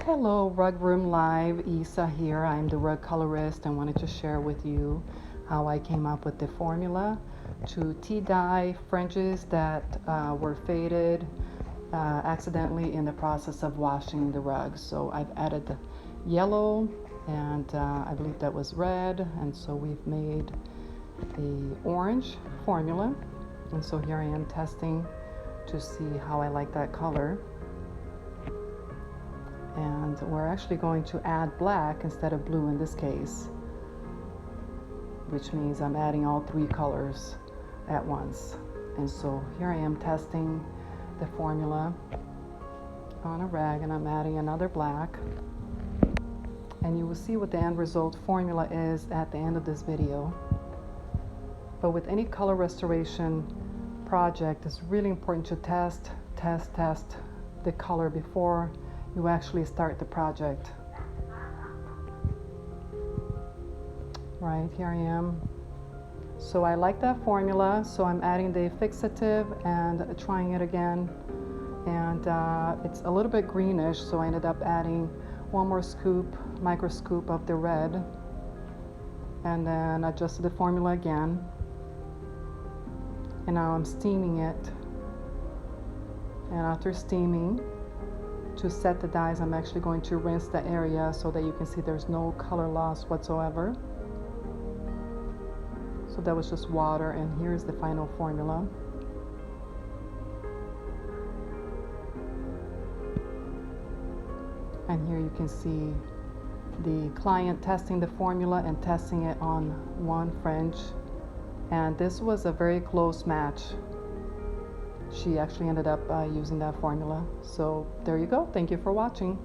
Hello, Rug Room Live. Isa here. I'm the rug colorist and wanted to share with you how I came up with the formula to dye fringes that were faded accidentally in the process of washing the rug. So I've added yellow and I believe that was red, and so we've made the orange formula. And so here I am testing to see how I like that color. And we're actually going to add black instead of blue in this case, which means I'm adding all three colors at once. And so here I am testing the formula on a rag, and I'm adding another black, and you will see what the end result formula is at the end of this video. But with any color restoration project, it's really important to test the color before you actually start the project. Right, here I am. So I like that formula, so I'm adding the fixative and trying it again. And it's a little bit greenish, so I ended up adding one more micro scoop of the red, and then adjusted the formula again. And now I'm steaming it. And after steaming, to set the dyes, I'm actually going to rinse the area so that you can see there's no color loss whatsoever. So that was just water, and here's the final formula. And here you can see the client testing the formula and testing it on one fringe. And this was a very close match. She actually ended up using that formula. So there you go. Thank you for watching.